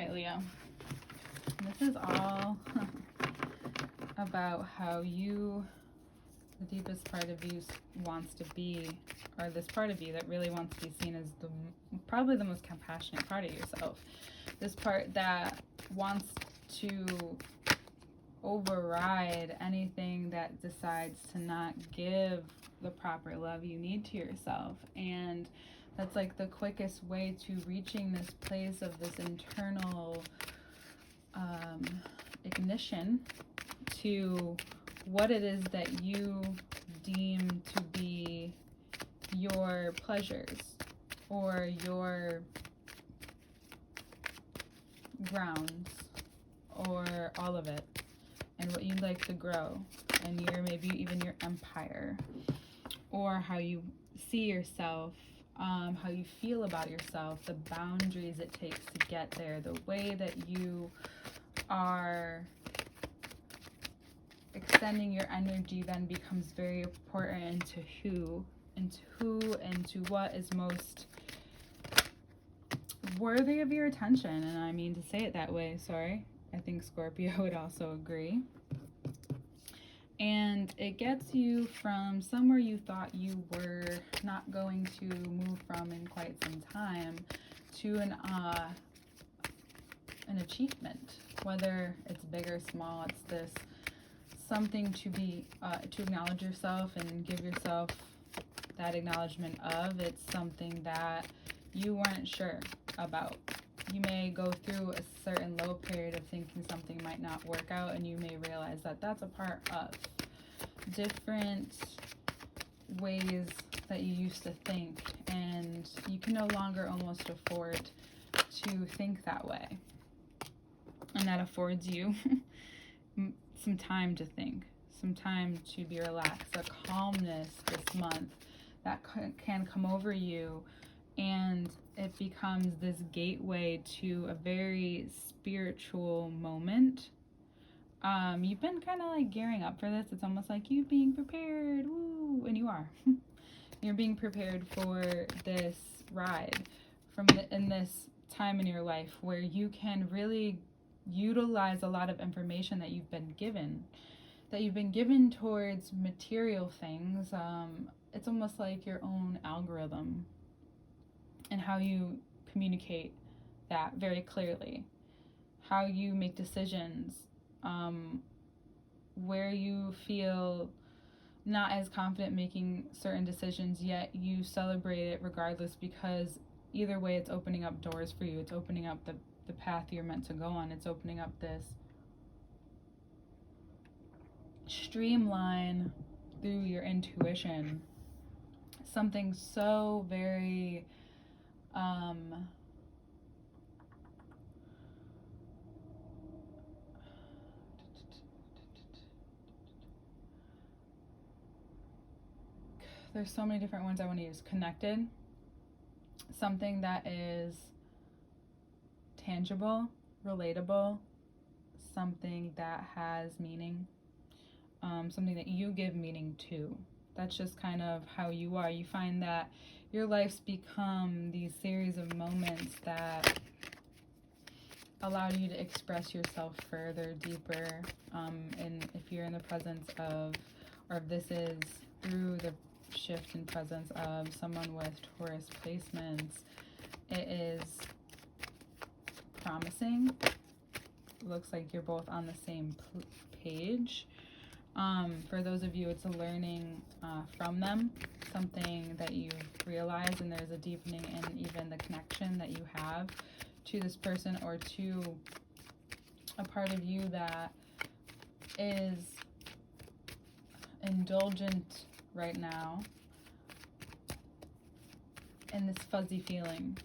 right, Leo. This is all about how you, the deepest part of you, wants to be, or this part of you that really wants to be seen as probably the most compassionate part of yourself. This part that wants to override anything that decides to not give the proper love you need to yourself. And that's like the quickest way to reaching this place of this internal ignition to what it is that you deem to be your pleasures or your grounds or all of it, and what you'd like to grow, and maybe even your empire, or how you see yourself, how you feel about yourself, the boundaries it takes to get there, the way that you are extending your energy then becomes very important into who and to what is most worthy of your attention. And I mean to say it that way, sorry. I think Scorpio would also agree. And it gets you from somewhere you thought you were not going to move from in quite some time to an achievement, whether it's big or small. It's this something to be to acknowledge yourself and give yourself that acknowledgement of. It's something that you weren't sure about. You may go through a certain low period of thinking something might not work out, and you may realize that that's a part of different ways that you used to think, and you can no longer almost afford to think that way. And that affords you some time to think, some time to be relaxed, a calmness this month that can come over you, and it becomes this gateway to a very spiritual moment. You've been kind of like gearing up for this. It's almost like you being prepared, woo, and you are. You're being prepared for this ride in this time in your life where you can really utilize a lot of information that you've been given towards material things. It's almost like your own algorithm and how you communicate that very clearly, how you make decisions, where you feel not as confident making certain decisions, yet you celebrate it regardless, because either way it's opening up doors for you. It's opening up the path you're meant to go on. It's opening up this streamline through your intuition. Something so very there's so many different ones I want to use. Connected. Something that is tangible, relatable, something that has meaning, something that you give meaning to. That's just kind of how you are. You find that your life's become these series of moments that allow you to express yourself further, deeper, and if you're in the presence of, or if this is through the shift in presence of someone with Taurus placements, it is promising. It looks like you're both on the same page. For those of you, it's a learning from them, something that you've realized, and there's a deepening in even the connection that you have to this person, or to a part of you that is indulgent right now in this fuzzy feeling,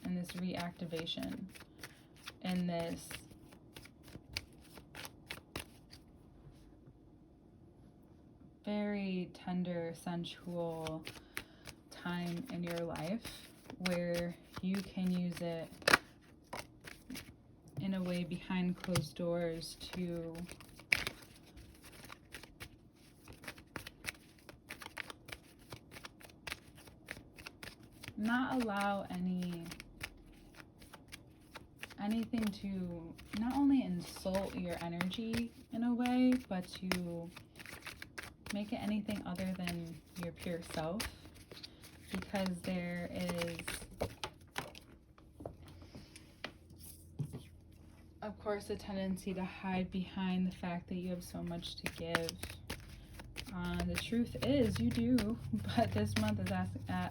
in this reactivation, in this very tender, sensual time in your life where you can use it in a way behind closed doors to not allow anything to not only insult your energy in a way, but to make it anything other than your pure self, because there is, of course, a tendency to hide behind the fact that you have so much to give. The truth is you do, but this month is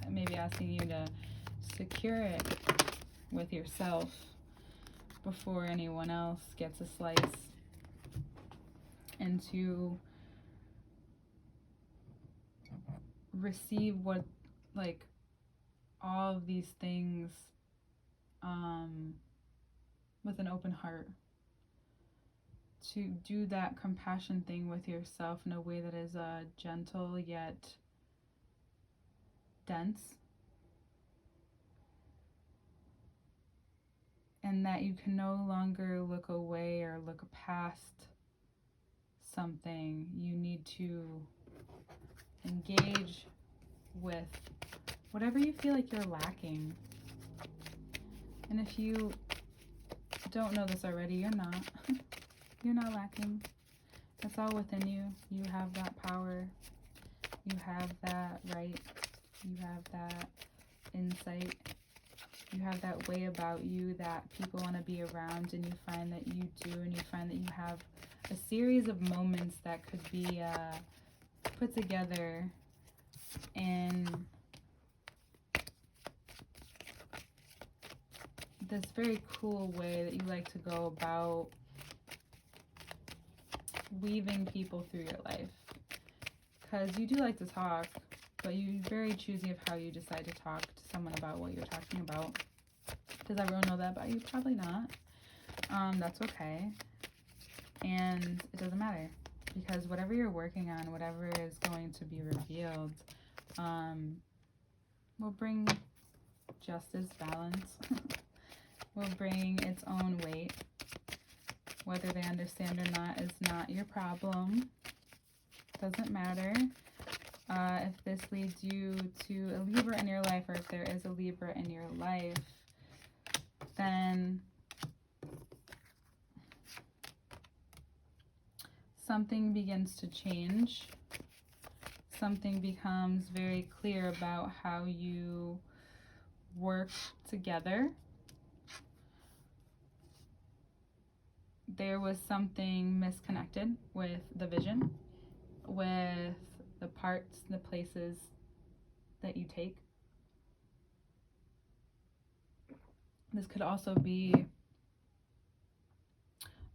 maybe asking you to secure it with yourself before anyone else gets a slice, and to receive what, like, all of these things with an open heart, to do that compassion thing with yourself in a way that is gentle yet dense, and that you can no longer look away or look past something. You need to engage with whatever you feel like you're lacking. And if you don't know this already, you're not. You're not lacking. It's all within you. You have that power. You have that right. You have that insight. You have that way about you that people want to be around, and you find that you do, and you find that you have a series of moments that could be put together in this very cool way that you like to go about weaving people through your life. Because you do like to talk, but you're very choosy of how you decide to talk to someone about what you're talking about. Does everyone know that about you? Probably not. That's okay. And it doesn't matter, because whatever you're working on, whatever is going to be revealed, will bring justice, balance, will bring its own weight. Whether they understand or not is not your problem. Doesn't matter. If this leads you to a Libra in your life, or if there is a Libra in your life, then something begins to change. Something becomes very clear about how you work together. There was something misconnected with the vision, with the parts, the places that you take. This could also be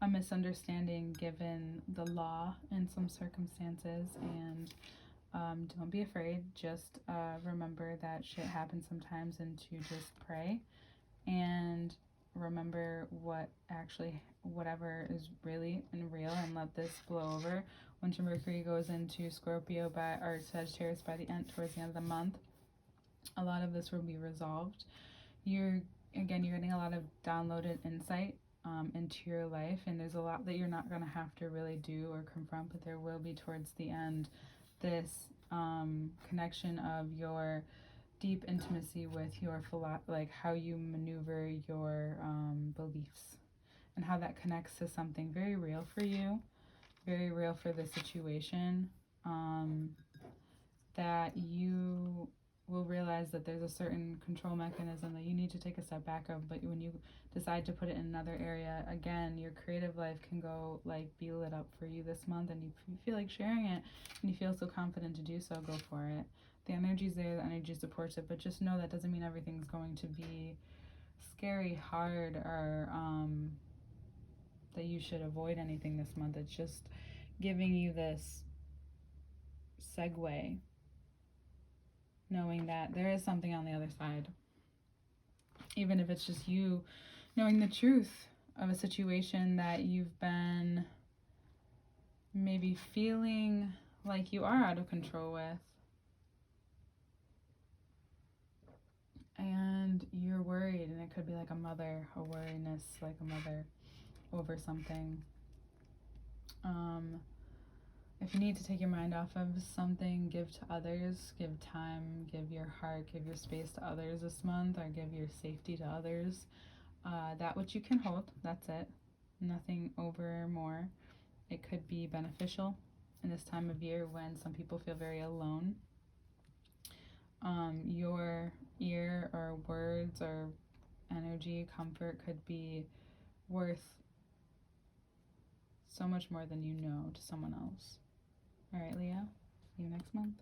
a misunderstanding given the law in some circumstances, and don't be afraid. Just remember that shit happens sometimes, and to just pray and remember whatever is really and real, and let this blow over. Winter Mercury goes into Scorpio or Sagittarius towards the end of the month. A lot of this will be resolved. You're getting a lot of downloaded insight into your life, and there's a lot that you're not going to have to really do or confront, but there will be towards the end this connection of your deep intimacy with your like how you maneuver your beliefs, and how that connects to something very real for you, very real for the situation, that you will realize that there's a certain control mechanism that you need to take a step back of, but when you decide to put it in another area, again, your creative life can go be lit up for you this month, and you feel like sharing it, and you feel so confident to do so, go for it. The energy's there, the energy supports it, but just know that doesn't mean everything's going to be scary, hard, or that you should avoid anything this month. It's just giving you this segue, knowing that there is something on the other side. Even if it's just you knowing the truth of a situation that you've been maybe feeling like you are out of control with, and you're worried, and it could be like a worriness, like a mother over something. If you need to take your mind off of something, give to others, give time, give your heart, give your space to others this month, or give your safety to others. That which you can hold, that's it. Nothing over or more. It could be beneficial in this time of year when some people feel very alone. Your ear or words or energy, comfort could be worth so much more than you know to someone else. All right, Leo, see you next month.